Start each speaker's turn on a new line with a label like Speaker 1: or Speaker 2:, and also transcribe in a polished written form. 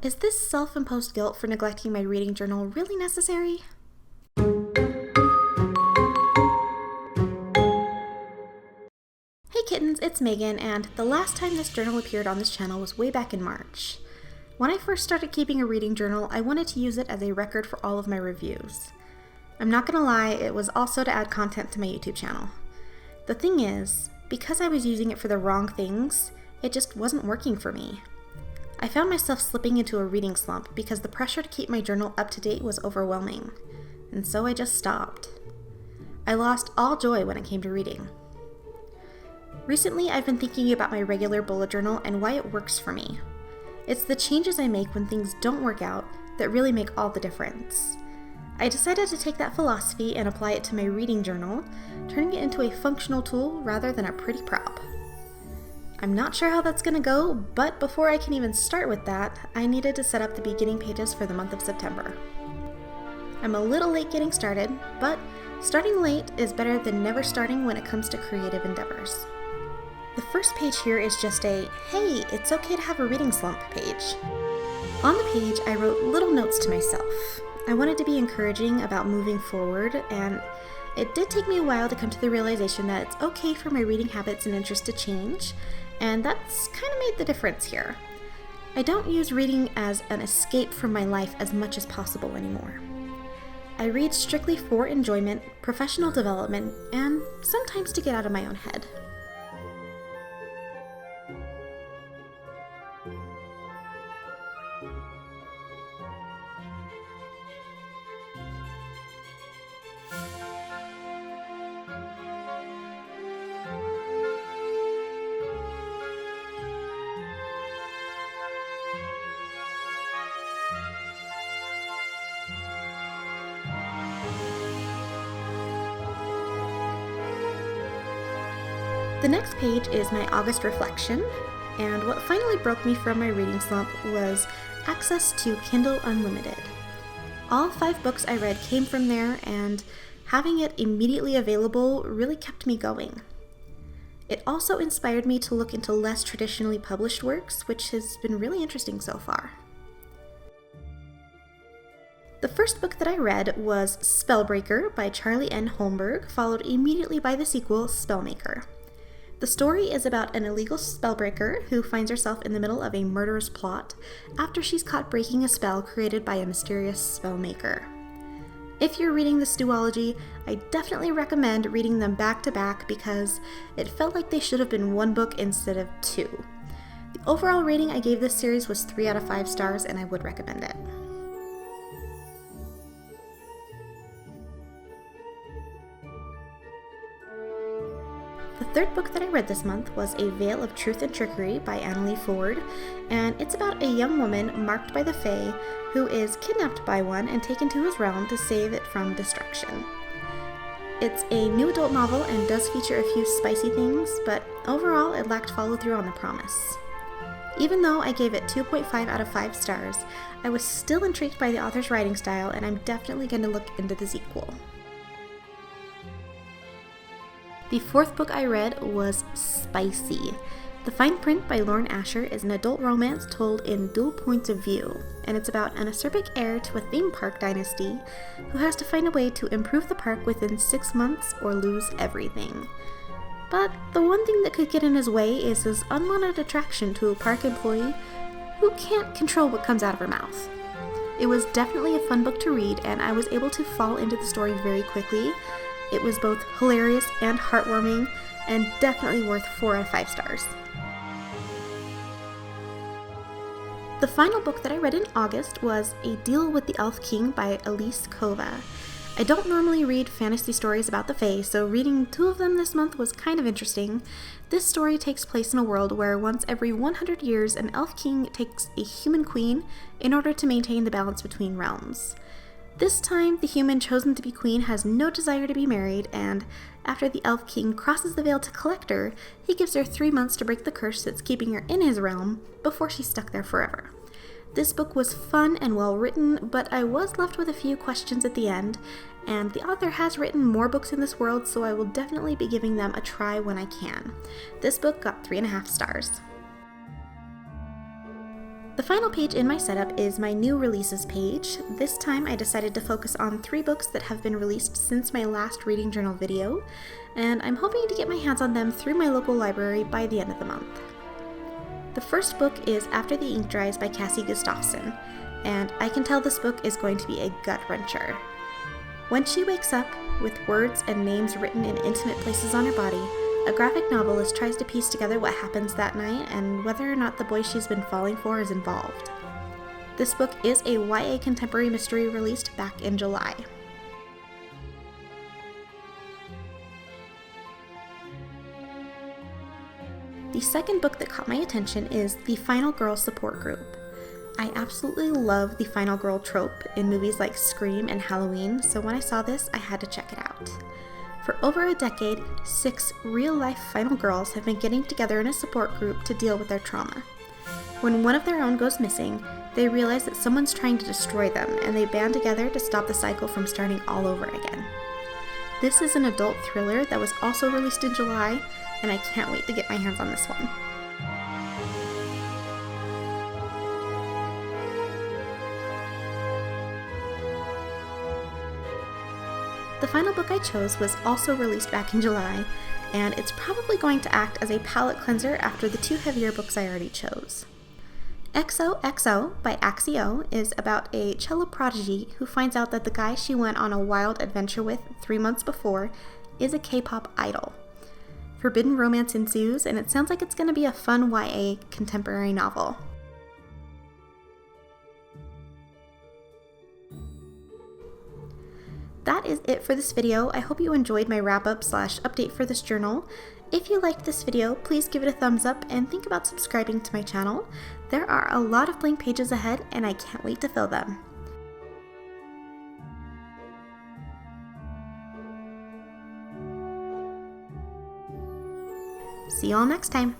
Speaker 1: Is this self-imposed guilt for neglecting my reading journal really necessary? Hey kittens, it's Megan, and the last time this journal appeared on this channel was way back in March. When I first started keeping a reading journal, I wanted to use it as a record for all of my reviews. I'm not gonna lie, it was also to add content to my YouTube channel. The thing is, because I was using it for the wrong things, it just wasn't working for me. I found myself slipping into a reading slump because the pressure to keep my journal up to date was overwhelming, and so I just stopped. I lost all joy when it came to reading. Recently, I've been thinking about my regular bullet journal and why it works for me. It's the changes I make when things don't work out that really make all the difference. I decided to take that philosophy and apply it to my reading journal, turning it into a functional tool rather than a pretty prop. I'm not sure how that's gonna go, but before I can even start with that, I needed to set up the beginning pages for the month of September. I'm a little late getting started, but starting late is better than never starting when it comes to creative endeavors. The first page here is just a, hey, it's okay to have a reading slump page. On the page, I wrote little notes to myself. I wanted to be encouraging about moving forward, and it did take me a while to come to the realization that it's okay for my reading habits and interests to change, and that's kind of made the difference here. I don't use reading as an escape from my life as much as possible anymore. I read strictly for enjoyment, professional development, and sometimes to get out of my own head. The next page is my August reflection, and what finally broke me from my reading slump was access to Kindle Unlimited. All 5 books I read came from there, and having it immediately available really kept me going. It also inspired me to look into less traditionally published works, which has been really interesting so far. The first book that I read was Spellbreaker by Charlie N. Holmberg, followed immediately by the sequel, Spellmaker. The story is about an illegal spellbreaker who finds herself in the middle of a murderous plot after she's caught breaking a spell created by a mysterious spellmaker. If you're reading this duology, I definitely recommend reading them back to back because it felt like they should have been 1 book instead of 2. The overall rating I gave this series was 3 out of 5 stars, and I would recommend it. The third book that I read this month was A Veil of Truth and Trickery by Annalee Ford, and it's about a young woman marked by the Fae who is kidnapped by one and taken to his realm to save it from destruction. It's a new adult novel and does feature a few spicy things, but overall it lacked follow-through on the promise. Even though I gave it 2.5 out of 5 stars, I was still intrigued by the author's writing style, and I'm definitely going to look into the sequel. The fourth book I read was Spicy. The Fine Print by Lauren Asher is an adult romance told in dual points of view, and it's about an acerbic heir to a theme park dynasty who has to find a way to improve the park within 6 months or lose everything. But the one thing that could get in his way is his unwanted attraction to a park employee who can't control what comes out of her mouth. It was definitely a fun book to read, and I was able to fall into the story very quickly. It was both hilarious and heartwarming, and definitely worth 4 out of 5 stars. The final book that I read in August was A Deal with the Elf King by Elise Kova. I don't normally read fantasy stories about the Fae, so reading 2 of them this month was kind of interesting. This story takes place in a world where once every 100 years an elf king takes a human queen in order to maintain the balance between realms. This time, the human chosen to be queen has no desire to be married, and after the elf king crosses the veil to collect her, he gives her 3 months to break the curse that's keeping her in his realm before she's stuck there forever. This book was fun and well written, but I was left with a few questions at the end, and the author has written more books in this world, so I will definitely be giving them a try when I can. This book got 3.5 stars. The final page in my setup is my new releases page. This time I decided to focus on 3 books that have been released since my last reading journal video, and I'm hoping to get my hands on them through my local library by the end of the month. The first book is After the Ink Dries by Cassie Gustafson, and I can tell this book is going to be a gut-wrencher. When she wakes up, with words and names written in intimate places on her body, a graphic novelist tries to piece together what happens that night and whether or not the boy she's been falling for is involved. This book is a YA contemporary mystery released back in July. The second book that caught my attention is The Final Girl Support Group. I absolutely love the final girl trope in movies like Scream and Halloween, so when I saw this, I had to check it out. For over a decade, 6 real-life final girls have been getting together in a support group to deal with their trauma. When one of their own goes missing, they realize that someone's trying to destroy them, and they band together to stop the cycle from starting all over again. This is an adult thriller that was also released in July, and I can't wait to get my hands on this one. The final book I chose was also released back in July, and it's probably going to act as a palate cleanser after the 2 heavier books I already chose. XOXO by Axio is about a cello prodigy who finds out that the guy she went on a wild adventure with 3 months before is a K-pop idol. Forbidden romance ensues, and it sounds like it's going to be a fun YA contemporary novel. That is it for this video. I hope you enjoyed my wrap-up/update for this journal. If you liked this video, please give it a thumbs up and think about subscribing to my channel. There are a lot of blank pages ahead, and I can't wait to fill them. See you all next time.